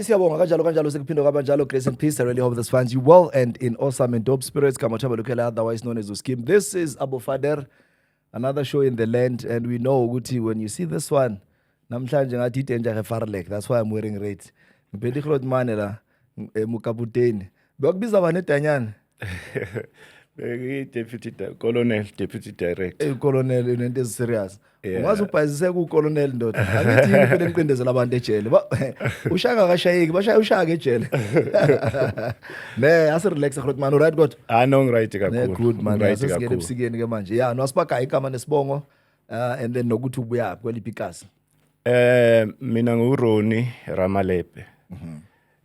Siyabonga kanjalo sekuphindwa kabanjalo. Grace and peace. I really hope this finds you well and in awesome and dope spirits. Kamathaba Lukela, otherwise known as Uskim. This is Abu Fader, another show in the land, and we know Uguti when you see this one, namhlanje ngathi itenja gefarlek. That's why I'm wearing red. Ngiphethe ihlot mane la emukaputeni. Bekubiza bani edanyana? Deputy Deputy Director. Colonel into is serious. Ungaze ubhazise ku colonel ndoda. Angithi yini phela enqindezela abantu ejele. Ushaka kashayiki, bashaya ushaka ejele. Ne, ase relax khot man, right god. No right kakhulu. Good man. Asingene ebusikeni ke manje. Yeah, no asibaka igama nesibongo and then nokuthi ubuya kweliphi ikasi. Mina nguRoni Ramalepe.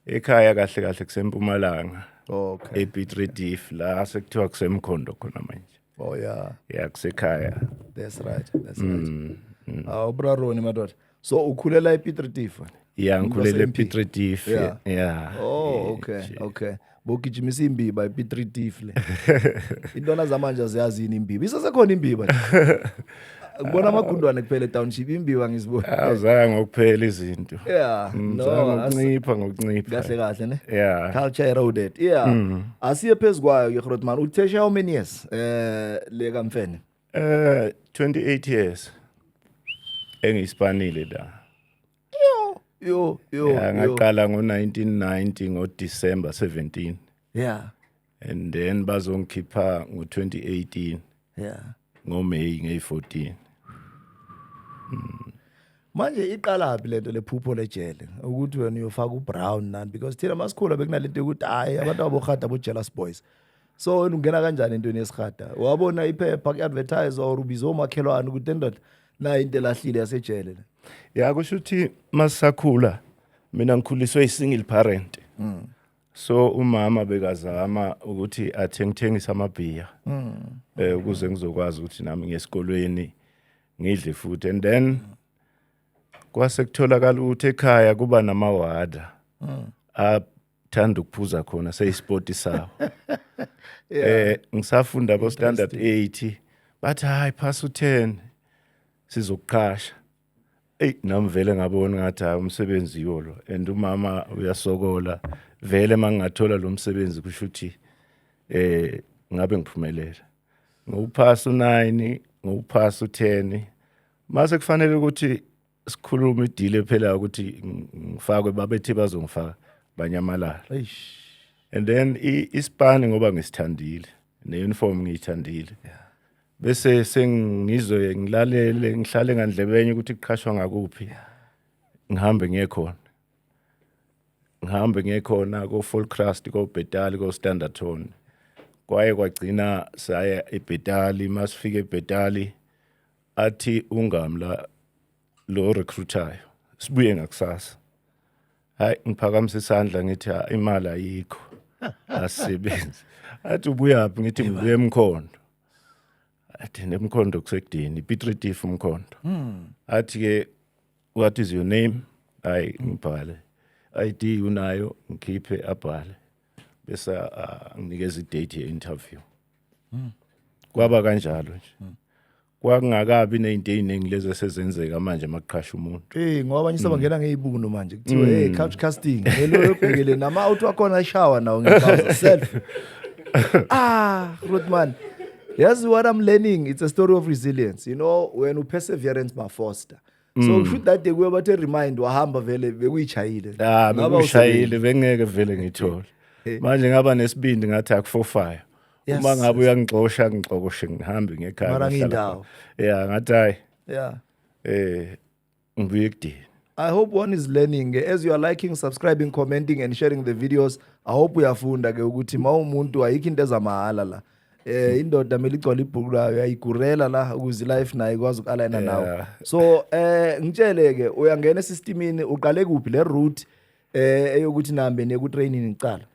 Ekhaya kahle kuseMpumalanga. Okay. Epitritif la sekuthiwa kusemkhondo khona manje. Oh yeah. Yeah, kusekhaya. That's right. Bra Roni madoda. So ukhulela ePitritif. Yeah, ngikhulela ePitritif. Yeah. Oh, okay. Bogijimisa imbiba ePitritif le. Intwana zamanje ziyazini imbiba. Isasekhona imbiba. Ngibona amagundwane kuphela township imbiwa ngizibona. Awuzange ukuphela izinto. Yeah. No, ngokuncipha. Kahle ne? Yeah. Culture eroded. Yeah. Asiye phezukwayo ke Grootman. Uthesha how many years? Le kaMfene. 28 years. Engispanile da. Yo. Ngaqala ngo1990 ngoDecember 17. Yeah. And then bazongikhipha ngo2018. Yeah. NgoMay nge14. Manje iqala phi lento lephupho lejele ukuthi wena uyofaka uBrown nani because thina masikhula bekunalento ukuthi hayi abantu abokhada abo jealous boys. So wena ungena kanjani entweni yesikhada? Wabona iphepha ku-advertise or ubizo umakhelwane ukuthi ndoda na into elahlile yasejele. Ya kusho ukuthi masisakhula mina ngikhuliswe isingle parent. So umama bekazama ukuthi athengithengisa amabhiya ukuze ngizokwazi ukuthi nami ngesikolweni ngidle futhi and then kwase kutholakala ukuthi ekhaya kuba namawada athanda ukuphuza khona seyisport sawo. Ngisafunda bo standard 8 bathi hayi pass u10 sizokuqasha. Nami vele ngabona ngathi umsebenzi yolo and umama uyasokola vele mangingathola lo msebenzi kusho ukuthi ngabe ngiphumelela. Ngokuphasa u9, ngokuphasa u10. Mase kufanele ukuthi sikhulume idile phela ukuthi ngifakwe babethi bazongifaka banyamalala. And then ispani ngoba ngisithandile, neuniform ngiyithandile. Bese sengizwe ngilalele ngihlale ngandlebenye ukuthi kuqhashwa ngakuphi. Ngihambe ngekhona ko Volkrust ko Betali ko Standerton. Kwaye kwagcina saya eBetali masifike eBetali athi ungamla lo recruiter sibuye ngakusasa. Hayi ngiphakamisa isandla ngithi imali ayikho. Asisebenzi. Athi ubuya phi ngithi ngibuye eMkhondo. Athi neMkhondo kusekudeni Pitritif uMkhondo. Athi ke what is your name? Hayi ngibhale. ID unayo ngikhiphe abhale. Bese nginikeza idate ye interview. Kwaba kanjalo nje. Kwakungakabi nezinto eziningi lezi esezenzeka manje maqhasha umuntu. Ngoba abanye sebangena ngezibuno manje kuthiwa couch casting. Lelo yobhekele nama out wakhona shower nawo ngepause self. Grootman. Here's what I'm learning. It's a story of resilience. You know, when perseverance ma foster. So should that day we about to remind wahamba vele bekuyichayile. Bekushayile bengeke vele ngithole. Manje ngaba nesibindi ngathi akufofire. Uma ngabe uyangixosha ngixokoshe ngihambe ngekhaya. Mara ngindawo. Yeah, ngathi hayi. Yeah. Ngibuye kudini. I hope one is learning. As you are liking, subscribing, commenting and sharing the videos, I hope uyafunda ke ukuthi mawumuntu ayikho into ezamahala la. Indoda meligcwala ibhuku layo yayikurela la ukuze life nayo ikwazi ukualigna nawo. So ngitshele ke uyangena esystemini uqale kuphi le route eyokuthi nambe neku training icala.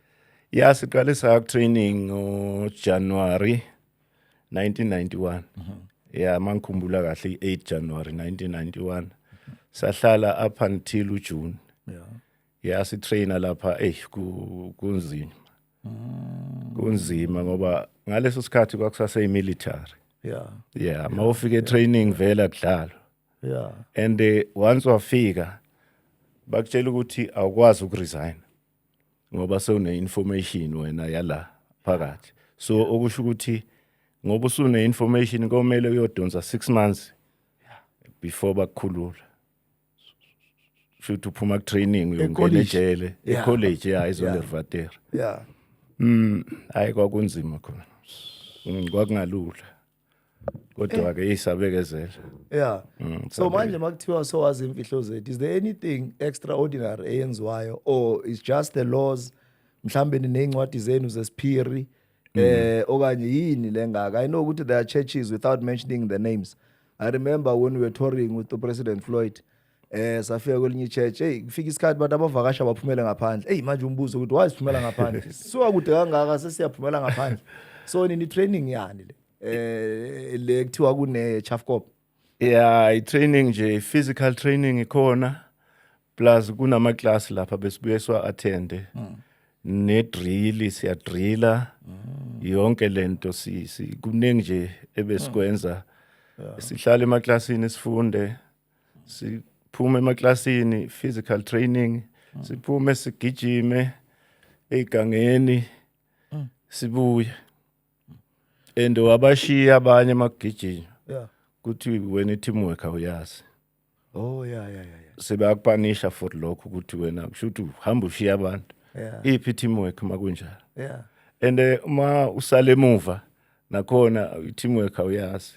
Yeah, siqale sa training ngoJanuary 1991. Yeah, mangikhumbula kahle 8 January 1991. Sahlala up until uJune. Yeah, si trainer lapha kunzima. Kunzima ngoba ngaleso sikhathi kwakusase military. Yeah, mawufike training vela kudlalo. And once wafika bakutshela ukuthi awukwazi ukuresign ngoba sewune information wena yala phakathi. So okusho ukuthi ngoba usune information komele uyodonsa 6 months before bakukhulula. Should uphuma ku training uyongena ejele college iZonderwater. Yeah. Hayi kwakunzima khona. Kwakungalula. Kodwa ke isabekezela. Yeah. So manje makuthiwa sowazi imfihlo zethu, is there anything extraordinary eyenziwayo or is just the laws mhlambe nezincwadi zenu zesiphiri okanye yini lengaka? I know ukuthi there are churches without mentioning the names. I remember when we were touring with the President Floyd safika kwelinye church kufika isikhathi abantu abavakasha baphumele ngaphandle manje umbuzo ukuthi why siphumela ngaphandle suka kude kangaka sesiyaphumela ngaphandle. So nini training yani le kuthiwa kune Chafcop? Yeah, i-training nje, physical training ikhona, plus kunama class lapha besibuye attend ne-drill, siyadrilla yonke lento kuningi nje ebesikwenza. Sihlala emaklasini sifunde, siphume emaklasini physical training, siphume sigijime egangeni sibuye. And wabashiya abanye makugijima. Yeah. Kuthi wena teamwork awuyazi. Oh yeah. Sebakupanisha for lokho ukuthi wena kushuthi uhamba ushiya abantu. Yeah. Iphi teamwork makunjalo. Yeah. And uma usale emuva nakhona teamwork awuyazi.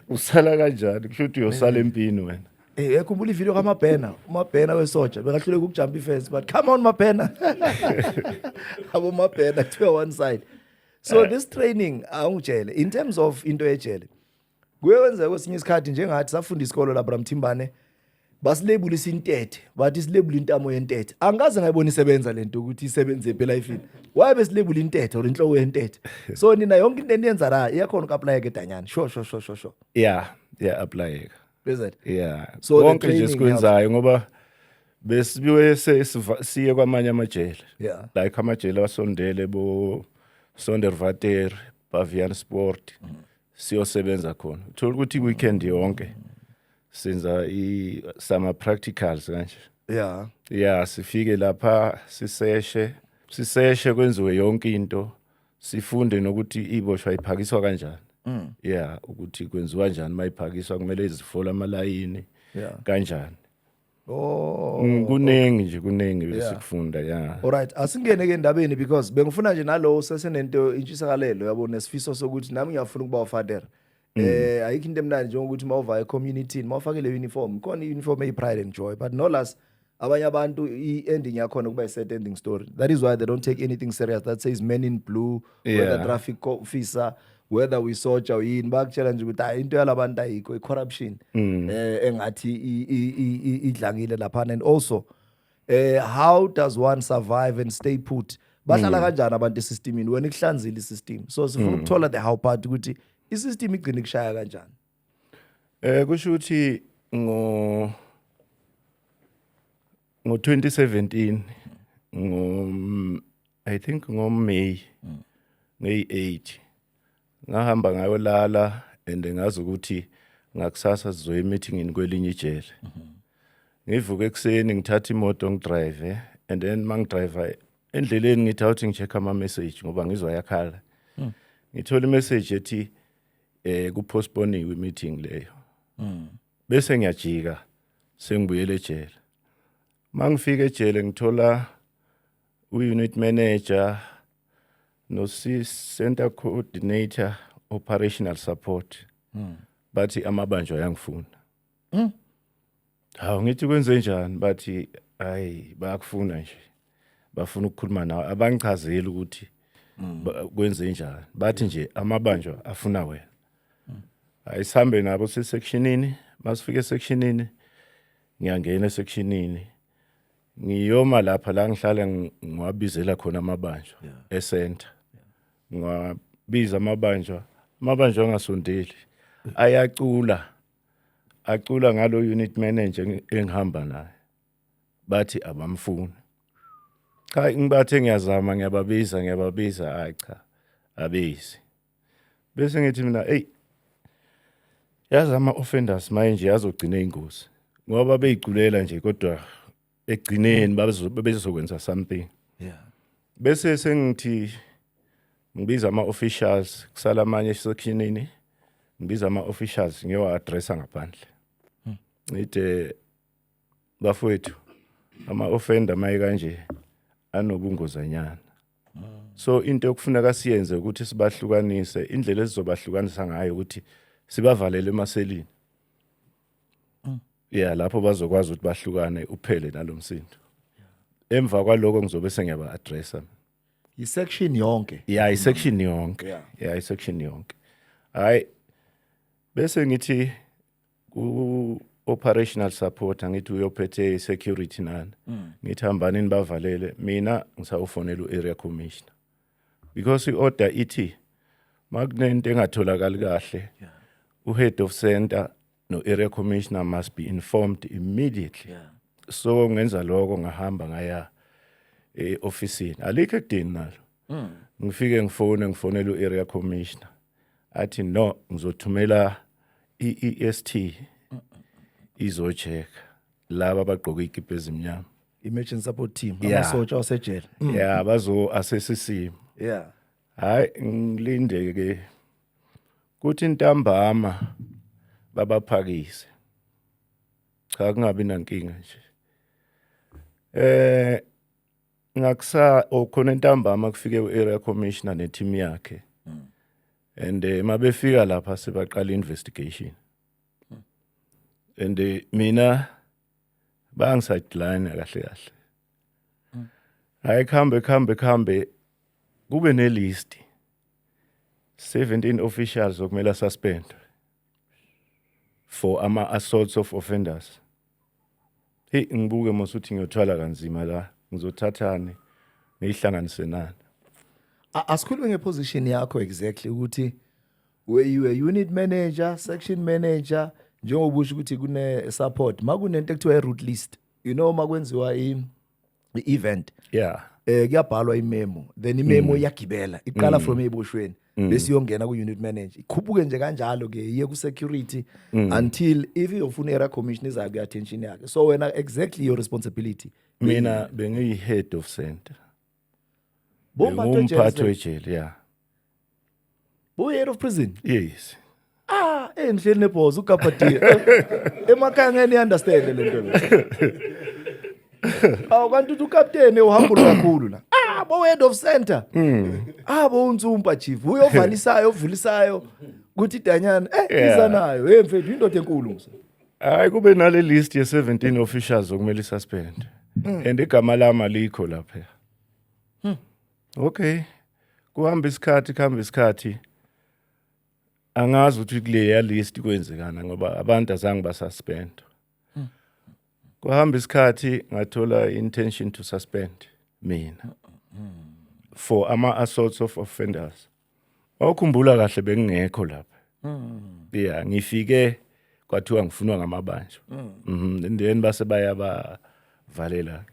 Usala kanjani kushuthi uyosala empini wena. Ekhumbula ivideo kaMabhena, uMabhena wesoja bekahluleka ukujump ifence but come on Mabhena. Abo Mabhena to one side. So this training awungitshele in terms of into ejele. Kuyenza kwesinye isikhathi njengathi safunda isikolo lapha Mthimbane basilabel isintethe bathi silabel intamo yentethe. Angaze ngayibona isebenza lento ukuthi isebenze phela ifini. Why besilabel intethe or inhloko yentethe? So nina yonke into eniyenza la iyakhona ukapply ke Danyana. Sure. Yeah, apply. Is it? Yeah. So konke nje sikwenzayo ngoba besibiwe siye kwamanye amajele. Yeah. Like amajele asondele bo Sonderwater, Pavian Sport, siyosebenza khona. Uthola ukuthi weekend yonke senza sama practicals kanje. Yeah. Yeah, sifike lapha siseshe kwenziwe yonke into. Sifunde nokuthi iboshwa iphakiswa kanjani. Yeah, ukuthi kwenziwa kanjani mayiphakiswa kumele izifola amalayini kanjani. Oh. Kuningi besikufunda yeah. Alright, asingene ke endabeni because bengifuna nje nalo sesenento intshisakalelo yabo nesifiso sokuthi nami ngiyafuna ukuba ufather. Ayikho into emnandi njengokuthi mawuva e-community mawufake le uniform khona i-uniform eyi-pride and joy but no less abanye abantu i-ending yakhona kuba i-sad ending story. That is why they don't take anything serious that says men in blue, whether traffic officer, whether we soldier or yini bakutshela nje ukuthi into yalabantu ayikho i-corruption engathi idlangile laphana. And also how does one survive and stay put? Bahlala kanjani abantu esystemini wena ikuhlanzile isystem? So sifuna ukuthola the how part ukuthi isystem igcine kushaya kanjani. Kusho ukuthi ngo 2017 I think May 8 ngahamba ngayolala and ngazi ukuthi ngakusasa sizoya meeting kwelinye ijele. Ngivuka ekseni ngithatha imoto ngidrive and then mangidrive endleleni ngithatha ngicheck ama message ngoba ngizwa yakhala. Ngithola imessage ethi kupostpone meeting leyo. Bese ngiyajika sengibuyele ejele. Mangifika ejele ngithola unit manager no center coordinator operational support bathi amabanjwa yangifuna. Hawu ngithi kwenze njani bathi hayi bayakufuna nje bafuna ukukhuluma nawe abangichazeli ukuthi kwenze njani bathi nje amabanjwa afuna wena. Ayisambe nabo sectionini masifike sectionini ngiyangena esectionini ngiyoma lapha la ngihlala ngiwabizela khona amabanjwa e-center. Ngiwabiza amabanjwa angasondeli acula ngalo unit manager engihamba naye bathi abamfuni. Cha ngibathe ngiyazama ngiyababiza hayi cha abezi. Bese ngithi mina yazi ama offenders manje yazogcina ingozi ngoba beyiculela nje kodwa egcineni bezokwenza something. Yeah. Bese sengithi ngibiza ama-officials kusala amanye sectionini, ngibiza ama-officials ngiyowa-addressa ngaphandle. Ngithi bafowethu ama-offender maye kanje anobungozanyana. So into yokufuneka siyenze ukuthi sibahlukanise, indlela ezizobahlukanisa ngayo ukuthi sibavalele emaselini. Yeah, lapho bazokwazi ukuthi bahlukane uphele nalomsindo. Emva kwaloko ngizobe sengiyaba-addressa. I-section yonke. Yeah, i-section yonke. Yeah, i-section yonke. Hayi bese ngithi ku-operational support angithi uyophethe security nani. Ngithi hambani nibavalele, mina ngisawufonela u-area commissioner. Because i-order ithi makunento engatholakali kahle, u-head of center no-area commissioner must be informed immediately. So ngenza lokho ngahamba ngaya ofisini. Alikho ekudeni nalo. Ngifike ngifonela u-area commissioner. Athi no, ngizothumela i-EST izo-check laba abagqoke ikipa ezimnyama. Emergency support team. Yeah. Amasotsha wasejele. Yeah, bazo-assess isimo. Yeah. Hayi ngilinde ke kuthi ntambama babaphakise. Cha kungabi nankinga nje. Khona ntambama kufike u-area commissioner ne-team yakhe. And mabefika lapha sebaqala investigation. And mina bangisidline kahle kahle. Hayi khambe kube ne-list 17 officials okumele suspend for ama-assaults of offenders. Hey ngibuke mosuthi ngiyothwala kanzima la ngizothathane ngihlanganise nani. Asikhulume ngeposition yakho exactly ukuthi were you a unit manager, section manager, njengoba usho ukuthi kune support makunento ekuthiwa i-route list. You know makwenziwa i-event. Yeah. Kuyabhalwa imemo, then imemo iyagibela iqala from eboshweni bese iyongena ku-unit manager ikhuphuke nje kanjalo ke iye ku-security until if iyofuna i-area commission izayo ku-attention yakhe. So wena exactly your responsibility. Mina bengiyi-head of center. Umphathi wejele, yeah. Head of prison? Yes. Enhleli nebhoza uGapatiya. Emakhaya ngene understand lento le. Kanti uCaptain uhamba kakhulu la. Head of center. Untsumpa chief. Uyovalisayo, uvulisayo kuthi Danyana izanayo. Mfethu indoda enkulu ngisa. Hayi kube nale list ye 17 officials okumele suspend. And igama lami alikho lapha. Okay. Kuhamba isikhathi. Angazi ukuthi kule ya list kwenzekana ngoba abantu azange basuspend. Kuhamba isikhathi ngathola intention to suspend mina for ama-assaults of offenders. Awukhumbula kahle bengingekho lapha. Yeah, ngifike kwathiwa ngifunwa ngamabanjwa. Then base bayabavalela.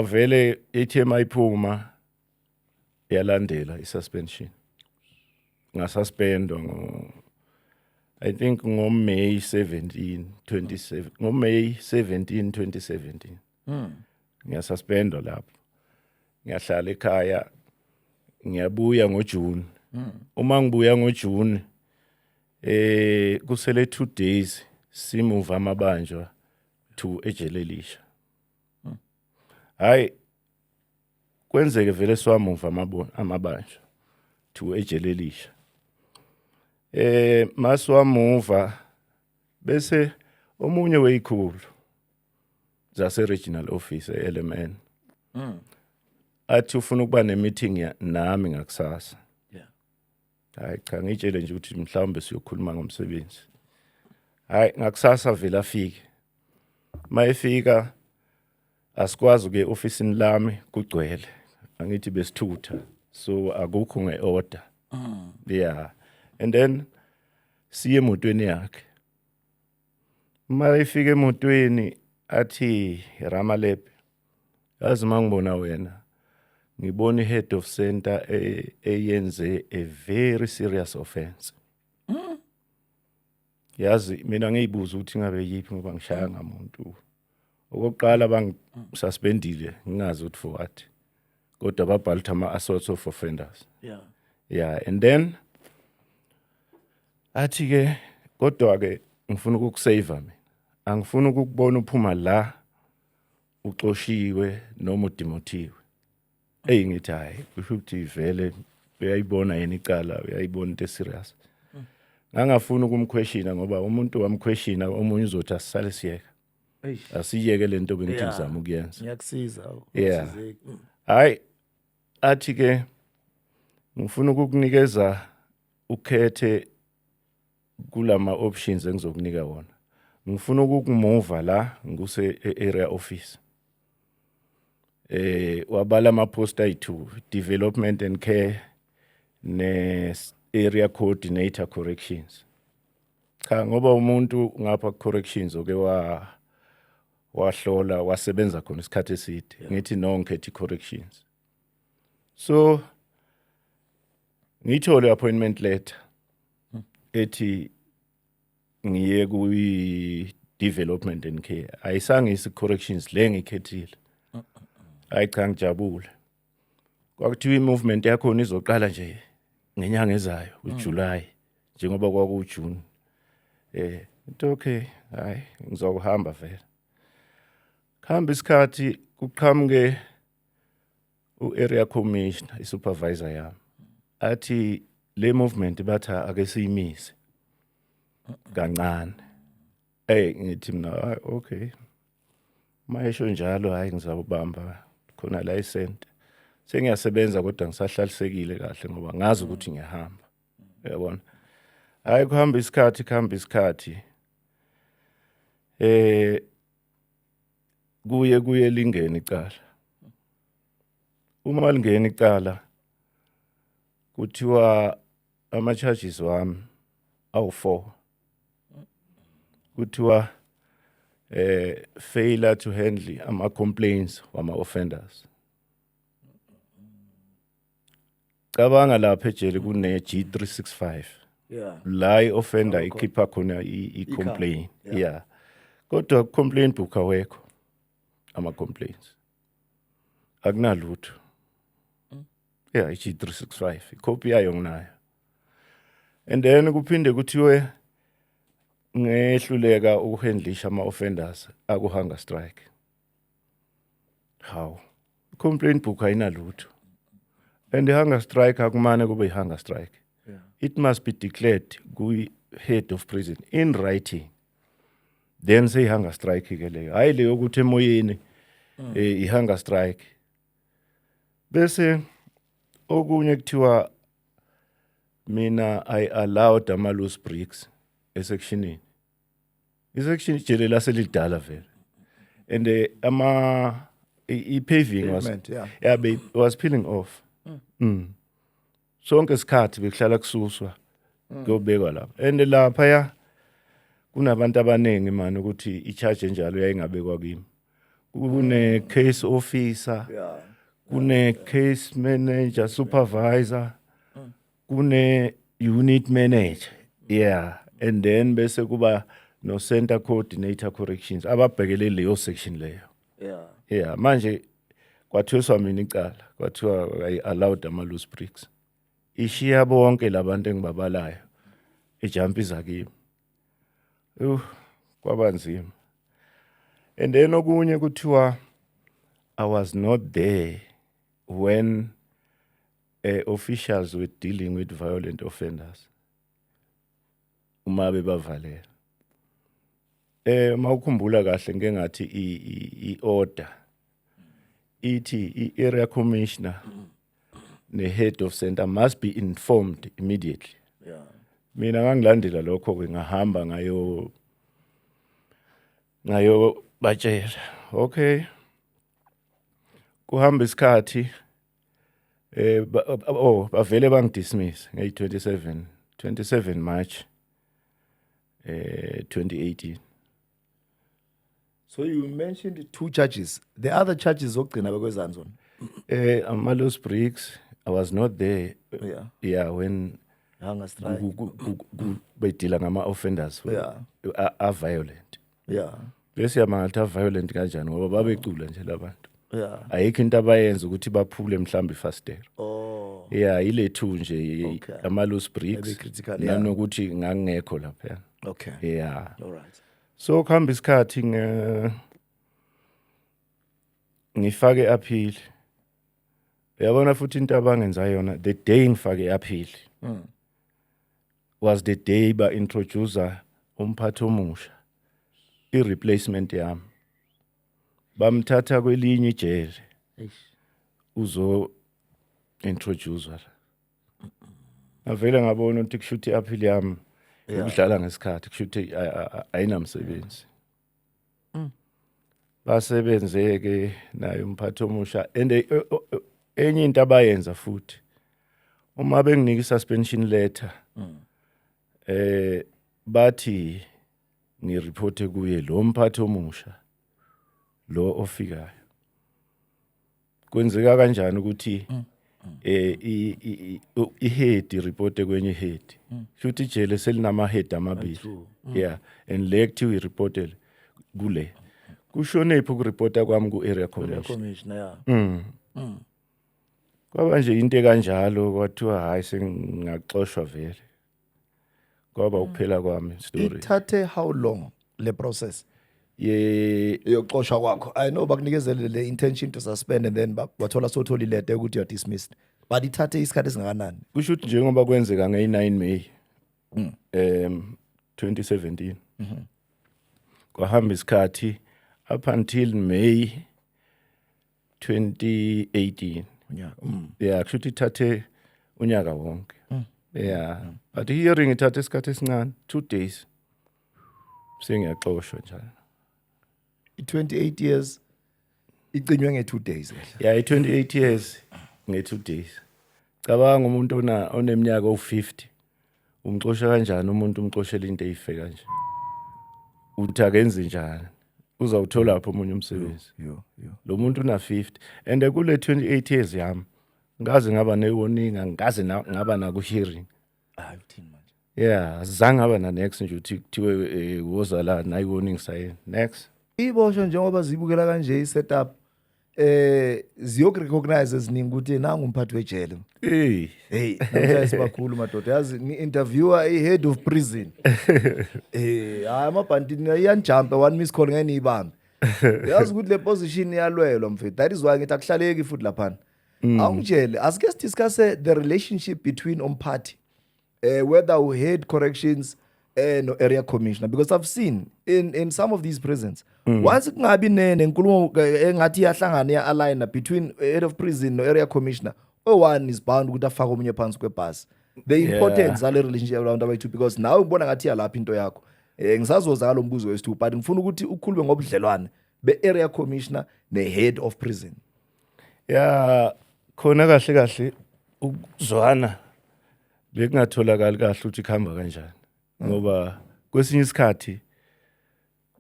Vele ATM ayiphuma yalandela i-suspension. Ngasuspendwa I think May 17, 2017. Ngiyasuspendwa lapho. Ngiyahlala ekhaya. Ngiyabuya ngoJune. Uma ngibuya ngoJune kusele 2 days simove amabanjwa to ejele elisha. Hayi kwenzeke vele swamuva amabanjwa to ejele elisha. Maswamuva bese omunye weyikhulu zase regional office eLMN athi ufuna ukuba ne-meeting nami ngakusasa. Hayi cha ngitshele nje ukuthi mhlawumbe siyokhuluma ngomsebenzi. Hayi ngakusasa vele afike. Mayefika asikwazi ke officeini lami kugcwele. Angithi besithutha. So akukho ngeorder. Yeah. And then siye emotweni yakhe. Mayefika emotweni athi Ramalebe. Yazi mangibona wena. Ngibona head of center eyenze a very serious offense. yazi mina ngiyibuza ukuthi ngabe yipi ngoba ngishaya ngamuntu. Okokuqala bangisuspendile ngingazi ukuthi for what. Kodwa babhala ukuthi ama-assaults of offenders. Yeah, and then athi-ke kodwa-ke ngifuna ukukusave mina. Angifuni ukukubona uphuma la uxoshiwe noma udimothiwe. Ngithi hayi kusho ukuthi vele uyayibona yena icala, uyayibona into serious. Ngangafuna ukumquestiona ngoba umuntu wamquestiona omunye uzothi asisale siyeka. Asiyeke lento bengithi ngizama ukuyenza. Ngiyakusiza. Yeah. Hayi athi-ke ngifuna ukukunikeza ukhethe kulama options engizokunika wona. Ngifuna ukukumuva la nguse area office. Wabala ama post ayi2, development and care ne area coordinator corrections. Cha ngoba umuntu ngapha corrections oke wahlola wasebenza khona isikhathi eside. Ngithi no ngikhethe corrections. So ngithole appointment letter ethi ngiye ku development and care. Ayisange isi corrections le ngikhethile. Hayi cha ngijabule. Kwakuthiwa i-movement yakho izoqala nje ngenyanga ezayo uJuly njengoba kwakuJune. Into okay. Hayi ngizokuhamba vele. Khamba isikhathi kuqhamuke u-area commissioner i-supervisor yami. Athi le movement batha ake siyimise. Kancane. Ngithi mina okay. Mayesho njalo hayi ngizawubamba khona license. Sengiyasebenza kodwa ngisahlalisekile kahle ngoba ngazi ukuthi ngiyahamba. Uyabona? Hayi kuhamba isikhathi. Kuye lingene icala. Uma lingene icala kuthiwa ama charges wami awu4. Kuthiwa failure to handle ama complaints wama offenders. Cabanga lapha ejele kune G365. La i-offender ikhipha khona i-complaint. Yeah. Kodwa complaint book awekho ama complaints. Akunalutho. Yeah, i-G365 icopy yayo nginayo. And then kuphinde kuthiwe ngehluleka ukuhandlisha ama offenders akuhunger strike. How? Complaint book ayinalutho. And the hunger strike akumane kube i-hunger strike. It must be declared kui head of prison in writing. Then say hunger strike ke leyo. Hayi leyo ukuthi emoyeni i-hunger strike. Bese okunye kuthiwa mina I allowed ama loose bricks esectionini. Isection ijele laselidala vele. And i-paving was peeling off. Sonke isikhathi bekuhlala kususwa kuyobekwa lapha. And lapha kunabantu abaningi manje ukuthi i-charge enjalo yayingabekwa kimi. Kune case officer, kune case manager, supervisor, kune unit manager. Yeah, and then bese kuba no center coordinator corrections ababhekele leyo section leyo. Yeah, manje kwathiwa mina icala, kwathiwa I allowed ama loose bricks. Ishiya bonke labantu engibabalayo. Ijump izakimi. Kwabanzima. And then okunye kuthiwa I was not there when officials were dealing with violent offenders. Uma bebavalera. Mawukhumbula kahle ngengathi i-order ithi i-area commissioner the head of center must be informed immediately. Mina ngangilandela lokho ke ngahamba ngayo batshela. Okay. Kuhamba isikhathi bavele bangidismiss nge-27 March 2018. So you mentioned 2 charges. The other charges zokugcina bekwezani zona? Ama loose bricks, I was not there. Yeah. When Hunger strike. bedila ngama-offenders Yeah. a-violent. Yeah. Bese yamanga violent kanjani ngoba babecula nje labantu. Yeah. Ayikho into abayenza ukuthi baphule mhlambe ifastero. Oh. Yeah, ile two nje Okay. ama-loose Maybe bricks. critical, yeah. Nanokuthi ngangekho lapha. Okay. Yeah. All right. So kuhamba isikhathi ngifake appeal. Uyabona futhi into abangenza yona the day ngifake appeal was the day ba introducer umphathi omusha i-replacement yami. Bamthatha kwelinye ijele uzo introducer la. Ngavela ngabona ukuthi kushuthi appeal yami ukudlala ngesikhathi kushuthi ayinamsebenzi. Basebenze ke naye umphathi omusha and enye into abayenza futhi uma benginika i-suspension letter bathi ngireport kuye lo mphathi omusha lo ofikayo. Kwenzeka kanjani ukuthi i-head report kwenye head futhi ijele selinama head amabili. Yeah, and le kuthiwa i-reported kule kushone ipho kureporta kwami ku-area commissioner. Yeah. Kwaba nje into kanjalo kwathiwa hayi sengaxoshwa vele. Kwaba ukuphela kwami story. Ithathe how long le process? Ye Yokuxoshwa kwakho. I know bakunikezele le intention to suspend and then wathola sothola ilete ukuthi you are dismissed. But ithathe isikhathi esingakanani? kusho ukuthi njengoba kwenzeka nge-9 May 2017. Kwahamba isikhathi up until May 2018. Yeah. Yeah, kusho ukuthi ithathe unyaka wonke. Yeah, but hearing ithathe isikhathi esincane 2 days. Sengiyaxoshwa njalo. 28 years icinywe nge 2 days. Yeah, 28 years nge 2 days. Cabanga umuntu oneminyaka o50 umxosha kanjani umuntu umxoshela into eyife kanje. Uthi akenze njani? Uzawuthola lapho omunye umsebenzi. Lo muntu una 50 and kule 28 years yami ngaze ngaba ne-warning ngaze ngaba na ku hearing. Yeah, zange ngaba na next nje uthi kuthiwe wozala na i-warning sign next. Ibosho njengoba zibukela kanje i-setup ziyokurecognize eziningi ukuthi nangu umphathi wejele. Hey, namhlanje sibakhulu madoda. Yazi ni-interviewer i-head of prison. Hayi amabhandini iyanjumpa one miss call ngene ibambe. Yazi ukuthi le position iyalwelwa mfethu. That is why ngithi akuhlaleki futhi laphana. Awungitshele asike sidiscuss the relationship between umphathi whether we head corrections no area commissioner, because I've seen in some of these prisons once kungabi nenkulumo engathi iyahlangana ya-align between head of prison no area commissioner, one is bound ukuthi afake omunye phansi kwebhasi. The importance yale relationship around abayithu, because nawe ngibona ngathi iyalapha into yakho. Ngisazoza ngalo mbuzo wesithu but ngifuna ukuthi ukhulume ngobudlelwane be-area commissioner ne-head of prison. Yeah, khona kahle ukuzwana bekungatholakali kahle ukuthi kuhamba kanjani. Ngoba kwesinye isikhathi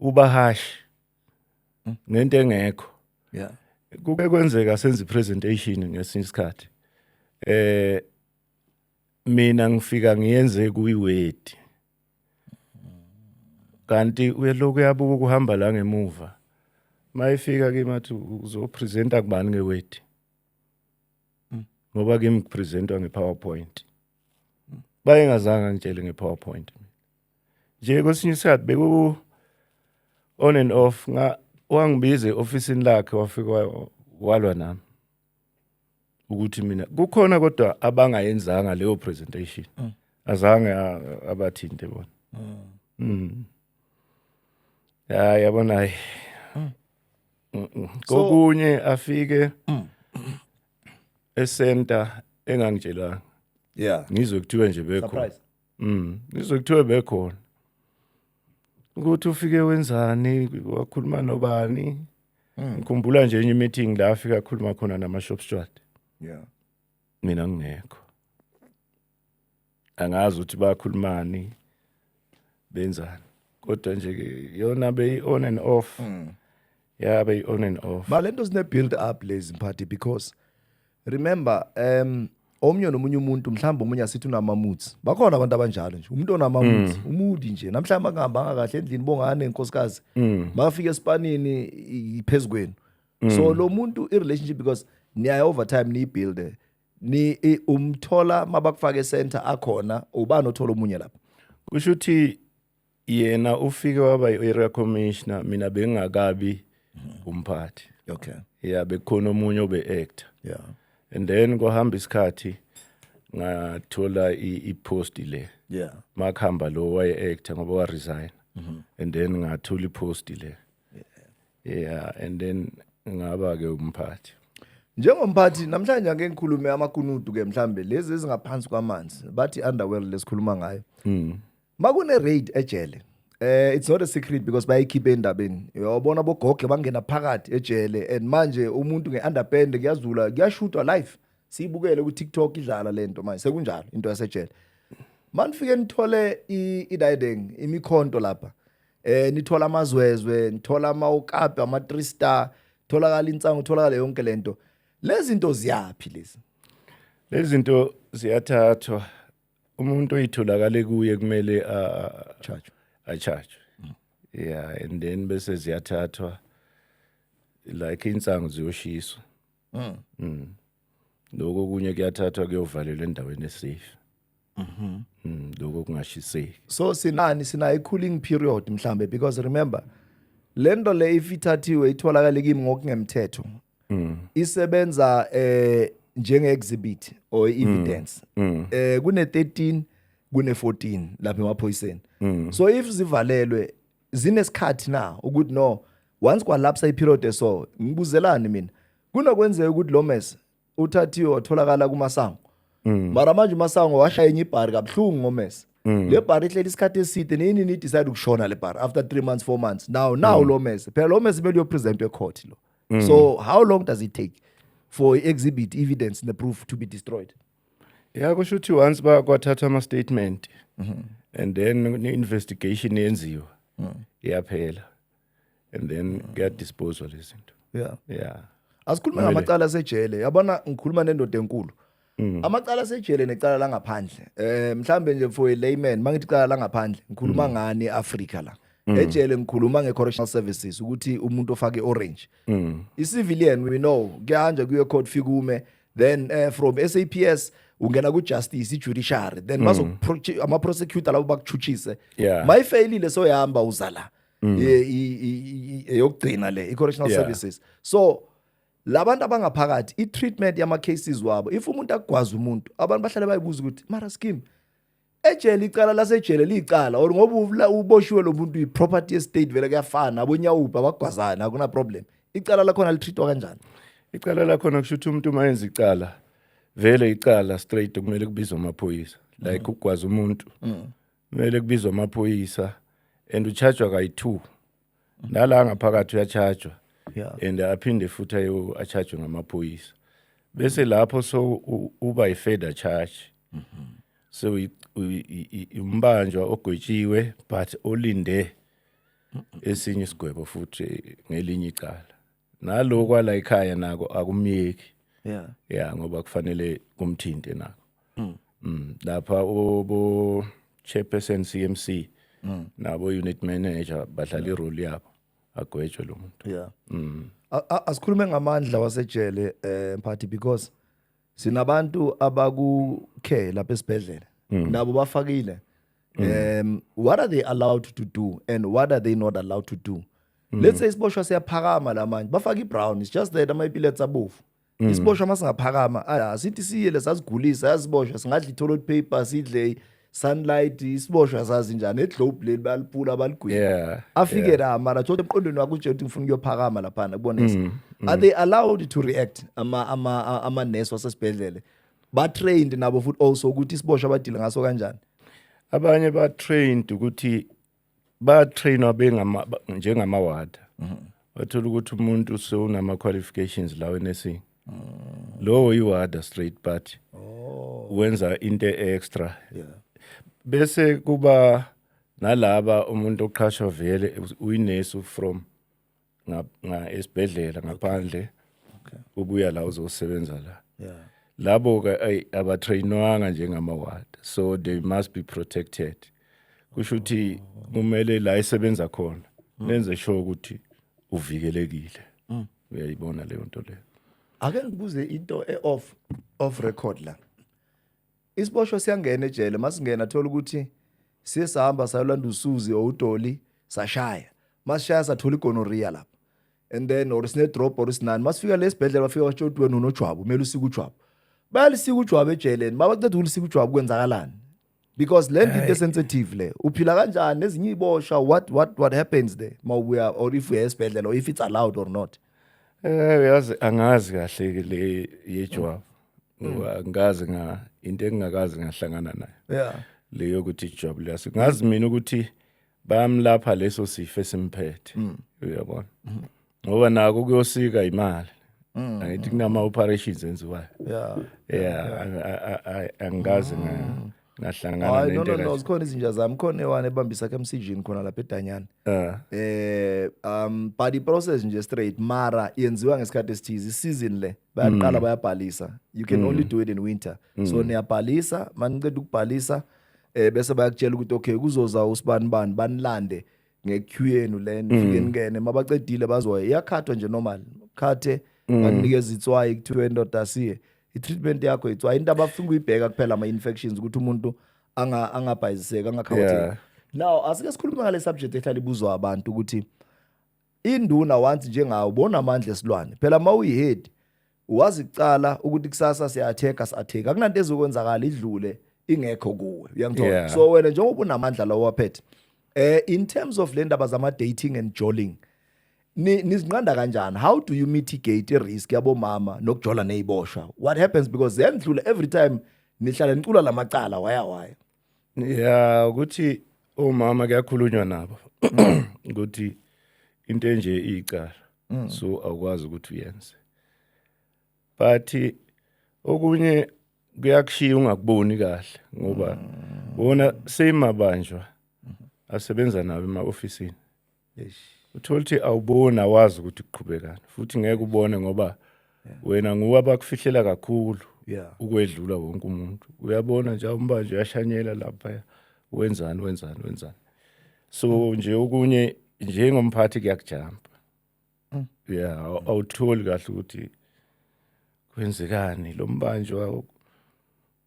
ubahashi ngento engekho. Yeah. Kuke kwenzeka senze presentation ngesinye isikhathi. Mina ngifika ngiyenze kuyiwedi. Kanti uyeloku yabuka ukuhamba la ngemuva. Mayifika ke mathi uzopresenta kubani ngewedi. Ngoba ke ngipresentwa ngePowerPoint. Bayengazanga ngitshele ngePowerPoint. Nje kwesinye isikhathi beku on and off wangibize officeini lakhe wafika walwa nami ukuthi mina kukhona kodwa abangayenzanga leyo presentation. Azange abathinte bona. Ya yabona hayi. Kokunye afike esenta engangitshelanga. Yeah. Ngizwe kuthiwe nje bekhona. Surprise. Ngizwe kuthiwe bekhona. Ukuthi ufike wenzani wakhuluma nobani. Ngikhumbula nje enye meeting la afika akhuluma khona nama shop steward. Yeah. Mina ngingekho. Angazi ukuthi bakhulumani benzani. Kodwa nje ke yona be on and off. Yeah, be on and off. But let us not build up lazy party, because remember omnye nomunye umuntu mhlawumbe omunye asithi unama-moods bakhona abantu abanjalo nje umuntu onama-moods umudi nje namhlanje angahambanga kahle endlini bongane inkosikazi makafika esipanini iphezu kwenu so lo muntu i-relationship because niyaye over time niyibuilde umthola mabakufake center akhona ubani othola omunye lapha kusho ukuthi yena ufike waba i-area commissioner mina bengingakabi umphathi okay yeah bekhona omunye obe-actor yeah and then kohamba isikhathi ngathola i-post le yeah makhamba lo waye-actor ngoba wa-resign and then ngathola i-post le yeah and then ngaba-ke umphathi njengomphathi namhlanje ake ngikhulume amakunudu ke mhlambe lezi ezingaphansi kwamanzi bathi underworld lesikhuluma ngayo makune raid ejele it's not a secret because bayikhiphe endabeni uyabona bogoge bangena phakathi ejele and manje umuntu ngeunderband kuyazula kuyashutwa live siyibukele ku TikTok idlala lento manje sekunjalo into yasejele manifike nithole ididing imikhonto lapha nithola amazwezwe nithola amawukapi ama-3 star tholakala insango tholakala yonke lento lezi zinto ziyaphhi lezi zinto ziyathathwa umuntu oyitholakale kuye kumele a-charge yeah and then bese ziyathathwa like insango ziyoshiswa lokho kunye kuyathathwa kuyovalelwa endaweni esafe lokho kungashiseki so sina i-cooling period mhlambe because remember lento le if ithathiwe itholakale kimi ngokungemthetho isebenza njenge-exhibit or evidence kune-13 kune-14 lapha emaphoyiseni so if zivalelwe zinesikhathi na ukuthi no once kwalapsa iperiod eso ngibuzelani mina kunokwenzeka ukuthi lo mess uthathiwe watholakala kumasango mara manje umasango washaya enye ibhari kabuhlungu ngomesa le bhari ihleli isikhathi eside nini ni decide ukushona le bhari after 3 months 4 months now lo mess phela lo mess kumele uyopresent ecourt lo so how long does it take for exhibit evidence the proof to be destroyed yeah kusho ukuthi once kwathathwa ama-statement and then investigation yenziwa iyaphela and then kuyadisposwa lezinto yeah asikhuluma ngamacala asejele yabona ngikhuluma nendoda enkulu amacala asejele necala langaphandle mhlambe nje for a layman mangithi cala langaphandle ngikhuluma ngani eAfrica la ejele ngikhuluma ngecorrectional services ukuthi umuntu ofake orange i-civilian we know kuyanje kuye court fikume then from SAPS ungena ku justice i-judiciary then ama prosecutor labo bakuchuchise mayifailile so yahamba uzala yokugcina le i-correctional services so labantu abangaphakathi i-treatment yama-cases wabo if umuntu akugwaza umuntu abantu bahlale bayibuza ukuthi mara skim ejele icala lasejele licala or ngoba uboshiwe lo muntu i-property estate vele kuyafana abonyawuba bakugwazana akuna problem icala lakhona litreatwa kanjani icala lakhona kusho ukuthi umuntu mayenza icala vele icala straight kumele kubizwe amaphoyisa like ukugwaza umuntu kumele kubizwe amaphoyisa and uchargewa kayi-2 nala ngaphakathi uyachargewa and aphinde futhi achargewe ngamaphoyisa bese lapho so uba i-further charge so umbanjwa ogwetshiwe but olinde esinye isigwebo futhi ngelinye icala naloko ala ekhaya nako akumyeki yeah ngoba kufanele kumthinte nako lapha obo chairperson CMC nabo unit manager badlala irole yabo agwetshwe lo muntu asikhulume ngamandla wasejele mphathi because sinabantu abakukhe lapha esibhedlela nabo bafakile what are they allowed to do and what are they not allowed to do let's say isiboshwa siyaphakama la manje bafaka ibrown it's just that ama-epiletsi abofu isiboshwa masingaphakama asithi siyele sasigulisa yasiboshwa singadla i-toilet paper sidle sunlight isiboshwa sazi njani eglobe leli bayaliphula baligwini afike la mara thola emqondweni wakho nje ukuthi ngifuna ukuyophakama lapha kubonisa are they allowed to react ama nurse wasesibhedlela ba trained nabo futhi also ukuthi isiboshwa badile ngaso kanjani abanye ba trained ukuthi ba trainwa njengama ward wathola ukuthi umuntu sonama qualifications lawe nursing lo iward straight but wenza into extra bese kuba nalaba umuntu oqhashwa vele uyinesi from esibhedlela ngaphandle ubuya la uzosebenza la labo ke abatrainwanga njengamaward, so they must be protected. Kusho ukuthi kumele la isebenza khona nenze sure ukuthi uvikelekile. Uyayibona leyo nto leyo. Ake ngibuze into off record la. Isiboshwa siyangena ejele, masingena thola ukuthi siyesahamba sayolanda uSuzi or uDoli sashaya. Masishaya sathola igonorrhea lapha. And then or sine drop or sinani masifika lesibhedlela bafika basho ukuthi wena unojwabu, kumele usike ujwabu. Bayalisika ujwabu ejeleni, babaqeda ukusika ujwabu kwenzakalani? Because le into sensitive le. Uphila kanjani nezinye iboshwa, what happens there? Mawuya or if we esibhedlela or if it's allowed or not. Uyazi angazi kahle le yejwabu. Angazi into engakazi ngahlangana nayo. Yeah. Leyo ukuthi ijwabu liyasi. Ngazi mina ukuthi bayamlapha leso sifo esimphethe. Uyabona? Ngoba nako kuyosika imali. Angithi kunama operations enziwayo. Yeah, angazi ngahlangana nento no, zikhona izinja zami, khona ewane ebambisa KMCG khona lapha eDanyana. But the process nje straight mara yenziwa ngesikhathi esithize, season le bayaqala bayabhalisa. You can only do it in winter. So niyabhalisa, maniceda ukubhalisa bese bayakutshela ukuthi okay kuzoza usibani banilande ngequeue yenu le nifike ngene mabaqedile bazoya iyakhathwa nje normal khathe banikeza itswayi kuthiwe indoda siye i-treatment yakho itswayi into abafuna uyibheka kuphela ama-infections ukuthi umuntu angabhayiziseka angakhawutheki. Now asike sikhuluma ngale subject ehlala ibuzwa abantu ukuthi induna once njengawo bona amandla esilwane phela mawuyihead wazi kucala ukuthi kusasa siya-attack akunanto ezokwenzakala idlule ingekho kuwe uyangithola. So wena njengoba unamandla lawo waphethe in terms of le ndaba zama-dating and joling nizinqanda kanjani? How do you mitigate i-risk yabomama nokujola neyiboshwa? What happens because ziyandlula every time nihlala nicula lamacala waya ukuthi omama kuyakhulunywa nabo ukuthi into enje icala so awukwazi ukuthi uyenze, but okunye kuyakushiya ungakuboni kahle ngoba wona semabanjwa asebenza nabo ema-ofisini. Uthola ukuthi awubona wazi ukuthi kuqhubekani futhi ngeke ubone ngoba wena nguwe abakufihlela kakhulu ukwedlula wonke umuntu. Uyabona nje umbanje uyashanyela lapha wenzani. So nje okunye njengomphathi kuyakujampa. Awutholi kahle ukuthi kwenzekani lo mbanjwa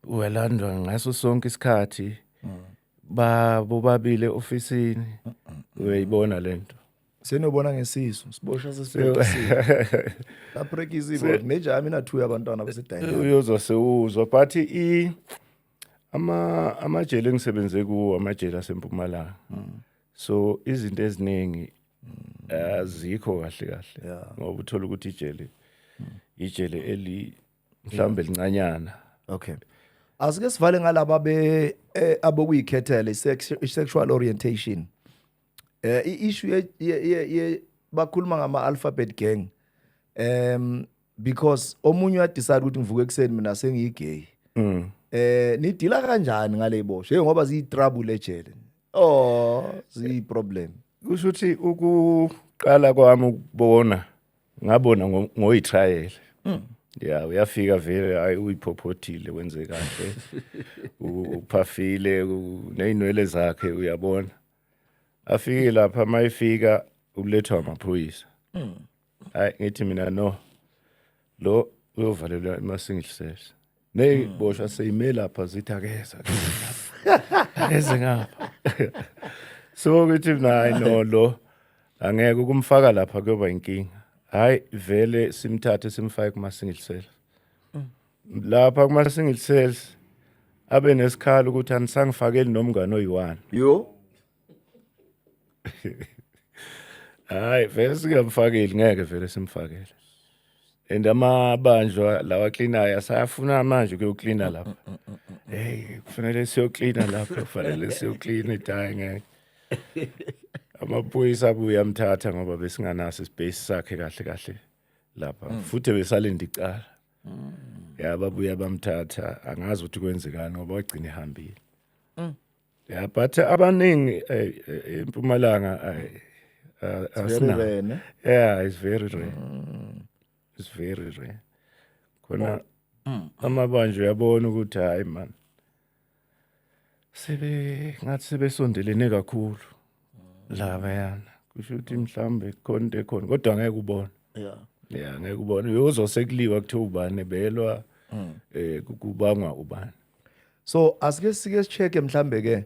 uyalandwa ngaso sonke isikhathi bobabili ofisini. Uyayibona lento senobona ngesisu siboshwa sesibheka la prekizibo nejami nathuya abantwana besedayini uyoza sewuzwa but amajele engisebenze kuwo amajele aseMpumalanga. So izinto eziningi azikho kahle ngoba uthola ukuthi ijele eli mhlambe lincanyana. Okay, asike sivale ngalaba abokuyikhethela sexual orientation. I-issue ye bakhuluma ngama-alphabet gang because omunye uyadecide ukuthi ngivuke ekuseni mina sengiyigay. Nidila kanjani ngale boshwe ngoba ziyi-trouble ejele? Ziyi-problem. Kusho ukuthi ukuqala kwami ukubona ngabona ngoyitrial. Uyafika vele hayi uyiphophotile wenze kahle uphafile neyinwele zakhe uyabona. Afike lapha mayifika ulethwa amaphoyisa. Hayi ngithi mina no lo uyovalelwa ema-single cells. Neyiboshwa seyime lapha zithi akeza ngapha. So ngithi hayi no lo angeke ukumfaka lapha kuyoba inkinga. Hayi vele simthathe simfake kuma-single cells. Lapha kuma-single cells abe nesikhala ukuthi anisangifakeli nomngane oyi-1. Hayi vele singamfakeli ngeke vele simfakele. And amabanjwa lawa cleanayo asayafuna manje ukuyocleana lapha. Kufanele siyocleana lapha, kufanele siyocleana itayi ngeke. Amaphoyisa abuya amthatha ngoba besinganaso ispace sakhe kahle lapha. Futhi besalenda icala. Babuya bamthatha angazi ukuthi kwenzekani ngoba wagcina ehambile. But abaningi eMpumalanga it's very rare, it's very rare. It's very rare. Khona amabandla uyabona ukuthi hayi man ngathi sebesondelene kakhulu laba yana kusho ukuthi mhlambe khona into ekhona kodwa ngeke ubone ngeke ubone uyozosekuliwa kuthiwa ubani belwa kubangwa ubani. So asike sicheck mhlambe ke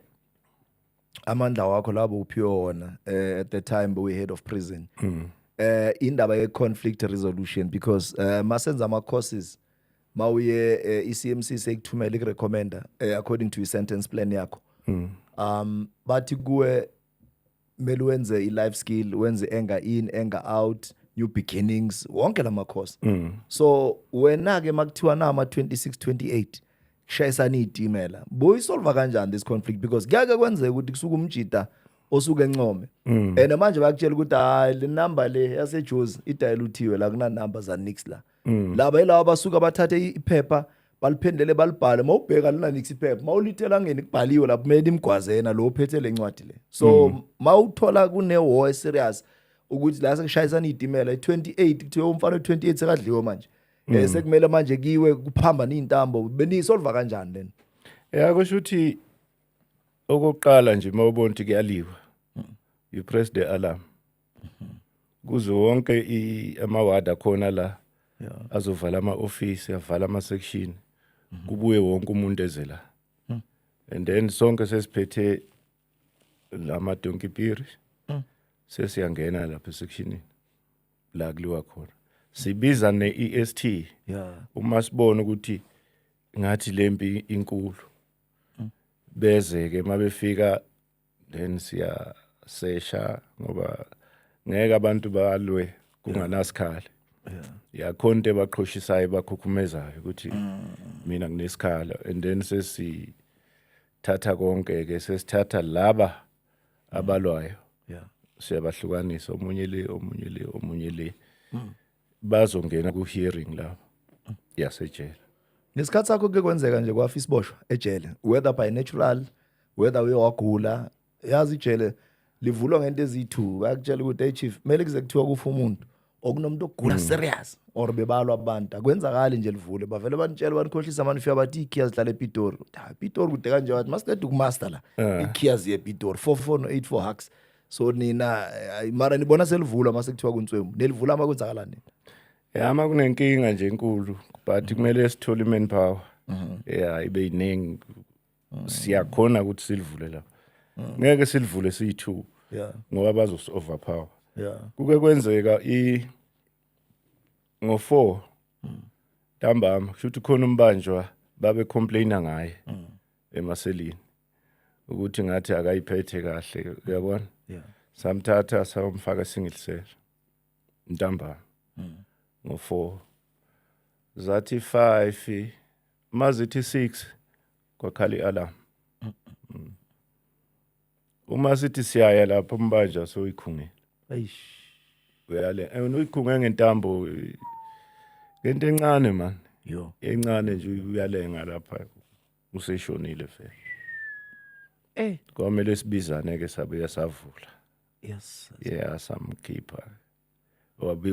amandla wakho labo uphiwe wona at the time we head of prison indaba ye conflict resolution because masenza ama courses mawuye iCMC sekuthumela ikurecommender according to i sentence plan yakho bathi kuwe mele wenze i life skill wenze anger in anger out new beginnings wonke lama course so wena ke makuthiwa na ama 26 28 shayisana itimela boyisolva kanjani this conflict because kuyake kwenzeka ukuthi kusuka umjida osuke encome and manje bakutshela ukuthi hayi le number le yaseJozi idilutiwe la kuna number za Nix la laba yilabo basuka bathathe iphepha baliphendele balibhale mawubheka lana Nix iphepha mawulithela ngeni kubhaliwe lapho kumele imgwazena lo ophethe lencwadi le so mawuthola kune war serious ukuthi la sekushayisana itimela i28 kuthiwa umfana we28 sekadliwe manje sekumele manje kiwe kuphambana izintambo benisolva kanjani lena kusho ukuthi okokuqala nje mawubona ukuthi kuyaliwa you press the alarm kuzo wonke amaward khona la azovala ama office avala ama section kubuye wonke umuntu ezela and then sonke sesiphethe lama donkey piri sesiyangena lapha sectionini la kuliwa khona sibiza ne-EST uma sibona ukuthi ngathi lempi inkulu beze-ke mabefika then siyasesha ngoba ngeke abantu balwe kunganasikhali yakhona into ebaqhoshisayo bakhukhumezayo ukuthi mina nginesikhala and then sesithatha konke-ke sesithatha laba abalwayo siyabahlukanisa omunye le bazongena ku-hearing lapho yasejele. Ngesikhathi sakho ke kwenzeka nje kwafa isiboshwa ejele whether by natural whether uyawagula yazi ijele livulwa ngento ezithu bayakutshela ukuthi hey chief kumele kuze kuthiwa kufa umuntu okunomuntu ogula serious or bebalwa abantu akwenzakali nje livule bavele banitshela banikhohlisa manifika bathi ikhiya zidlala ePitori Pitori kude kanje wathi masiqeda ukumaster la ikhiya ziye ePitori 4484 hacks so nina mara nibona selivulwa mase kuthiwa kuntswemu nelivula ama kwenzakala nini ama kunenkinga nje enkulu but kumele sithole manpower ibe yiningi siyakhona ukuthi silivule la ngeke silivule siyi2 ngoba bazo overpower kuke kwenzeka ngo4 ntambama kushuthi khona umbanjwa babe complaina ngaye emaselini ukuthi ngathi akayiphethe kahle uyabona samthatha samfaka single cell ntambama ngo4 zathi 5 mazithi 6 kwakhala ialarm uma sithi siyaya lapha umbanja so ikhungela uyale uyikhunge ngentambo ngento encane man encane nje uyalenga lapha useshonile vele kwamele sibizane ke sabuya savula samkhipha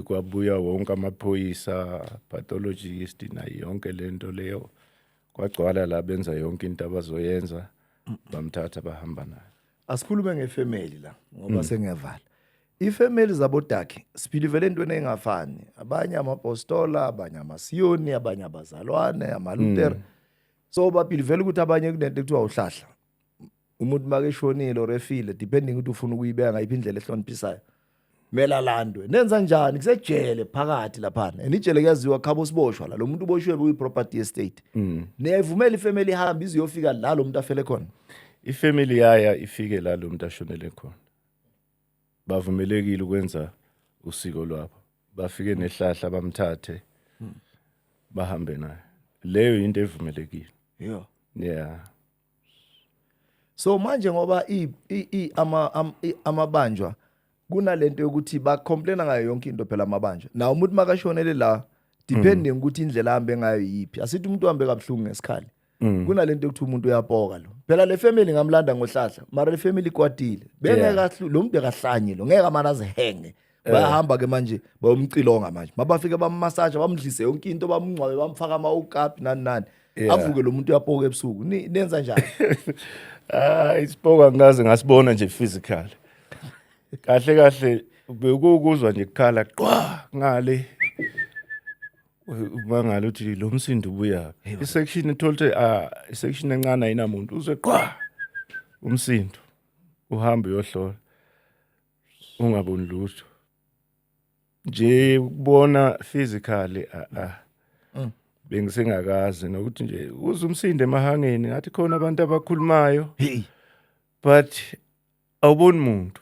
kwabuya wonke amaphoyisa pathologist na yonke lento leyo kwagcwala la benza yonke into abazoyenza bamthatha bahamba naye. Asikhulume ngefamily la ngoba sengiyavala ifamily zabodakhe sibhilivele entweni engafani abanye amapostola abanye amasiyoni abanye abazalwane amaluther so babhilivele ukuthi abanye kunento ekuthiwa uhlahla umuntu makeshonile or efile depending ukuthi ufuna ukuyibeka ngayiphi indlela ehloniphisayo mela landwe nenza njani kusejele phakathi lapha enijele kuyaziwa khabo siboshwa la lo muntu uboshwe kuyi property estate niyayivumela ifamily ihamba iziyofika la lo muntu afele khona ifamily yaya ifike la lo muntu ashonele khona bavumelekile ukwenza usiko lwabo bafike nehlahla bamthathe bahambe naye leyo into evumelekile so manje ngoba amabanjwa kunalento yokuthi ba complaina ngayo yonke into phela amabanjwa na umuntu makashonele la depending ukuthi indlela ahambe ngayo yipi asithi umuntu uhambe kabhlungu ngesikhali kunalento yokuthi umuntu uyapoka lo phela le family ngamlanda ngohlahla mara le family kwatile bengeka lo muntu ekahlanye lo ngeke amana azihenge bayahamba ke manje bayomcilonga manje mabafike bammassage bamdlise yonke into bamngcwabe bamfaka ama-okapi nani nani avuke lo muntu uyapoka ebusuku nenza njani? Isipoko angikaze ngasibona nje physical. Kahle kahle bekukuzwa nje kukhala qwa ngale. Ubangala uthi lo msindo ubuya. Isection itholte isection encane ayinamuntu uzwe qwa umsindo. Uhambe uyohlola. Ungaboni lutho. Nje ukubona physically bengisengakazi nokuthi nje uze umsindo emahangeni ngathi khona abantu abakhulumayo but awuboni umuntu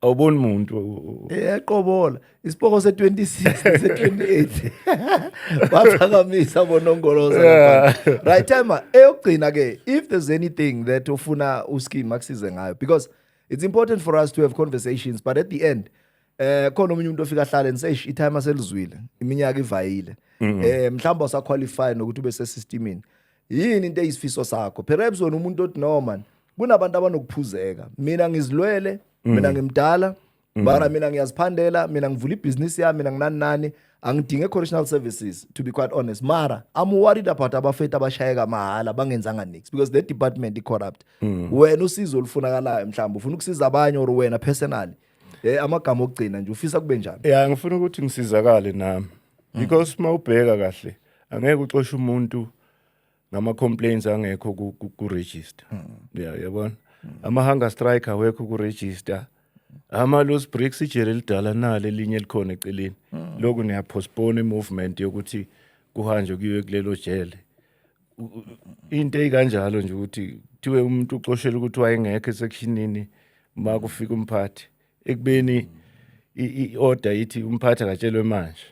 awuboni umuntu eqobola isipoko se26 se28 baphakamisa bonongoloza right time eyogcina ke if there's anything that ufuna uSkim akusize ngayo because it's important for us to have conversations but at the end khona umuntu ofika ahlale nsesh itime aselizwile iminyaka ivayile mhlamba usaqualify nokuthi ube sesystemini yini into eyisifiso sakho perhaps wona umuntu othi no man kunabantu abanokuphuzeka mina ngizilwele mina ngimdala bara mina ngiyaziphandela mina ngivula ibhizinisi yami mina nginani nani angidinge correctional services to be quite honest mara I'm worried about abafethu abashayeka mahala bangenzanga nix because that department is corrupt wena usizo olufunakalayo mhlamba ufuna ukusiza abanye or wena personally amagama okugcina nje ufisa kube njani? Ngifuna ukuthi ngisizakale nami because mawubheka kahle angeke uxoshe umuntu ngama complaints angekho ku register yabona ama hunger strike awekho ku register ama loose bricks ijele lidala nale linye likhona eceleni lokho niya postpone movement yokuthi kuhanjwe kuyiwe kulelo jele into eyikanjalo nje ukuthi thiwe umuntu uxoshela ukuthi wayengekho sectionini makufika umphathi ekubeni i-order ithi umphathi akatshelwe manje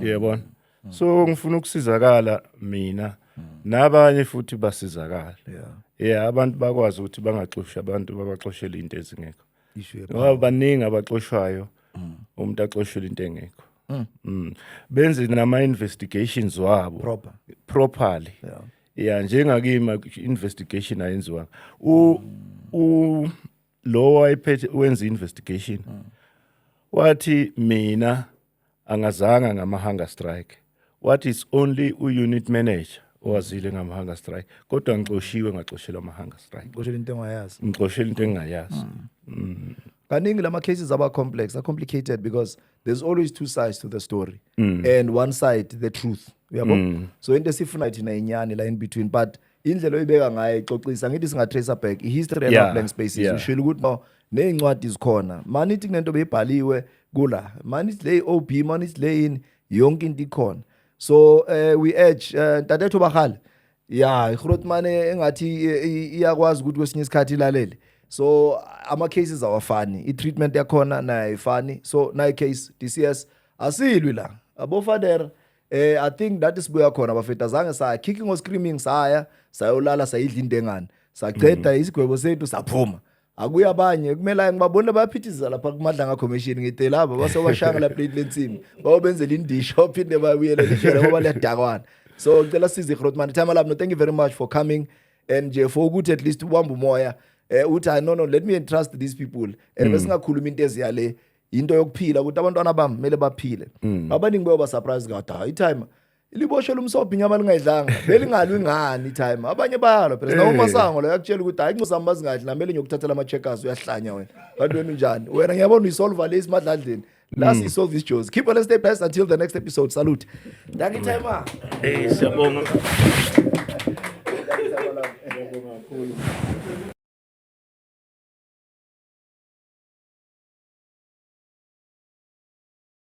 yabona so ngifuna ukusizakala mina nabanye futhi basizakala abantu bakwazi ukuthi bangaxoshi abantu babaxoshela into ezingekho ngoba baningi abaxoshwayo umuntu axoshela into engekho benze nama investigations wabo properly njengakima investigation ayenziwa lo wayephethe wenza investigation wathi mina angazanga ngama hunger strike what is only unit manager owazile ngama hunger strike kodwa ngixoshiwe ngaxoshela ama hunger strike ngoshela into engayazi ngixoshela into engayazi kaningi lama cases aba complex are complicated because there's always two sides to the story and one side the truth uyabo so into esifuna thina inyani la in between but indlela oyibeka ngayo ixoxisa ngithi singa tracer back history and blank spaces ushilo ukuthi no nezincwadi zikhona manithi kunento beyibhaliwe kula manithi le OB manithi le yini yonke into ikhona so we urge Ntatetho Bagale iGrootman engathi iyakwazi ukuthi kwesinye isikhathi ilalele so ama cases awafani i-treatment yakhona nayo ayifani so nayo case DCS asilwi la abofadera I think that is buya khona bafeta zange saya kicking or screaming saya sayolala sayidla indengane saqeda isigwebo sethu saphuma akuya abanye kumele ngibabone bayaphithiza lapha kuMadlanga commission ngithe laba basewashanga la plate lensimi bawobenzela indisho ophinde bayuyele lishela ngoba liyadakwana so ngicela size iGrootman time lab no thank you very much for coming and je for ukuthi at least ubamba umoya uthi no let me entrust these people and bese ngakhuluma into eziyale into yokuphila ukuthi abantwana bami kumele baphile abaningi bayoba surprise kodwa i-time iliboshela umsobhi inyama lingayidlanga belingalwi ngani i-time abanye bayalo phela nawo masango lo yakutshela ukuthi hayi inqosami bazingadli namele ngiyokuthathela ama checkers uyahlanya wena kanti wena njani wena ngiyabona uyisolve lesi madladleni last you solve these shows keep on stay blessed until the next episode salute danki time siyabonga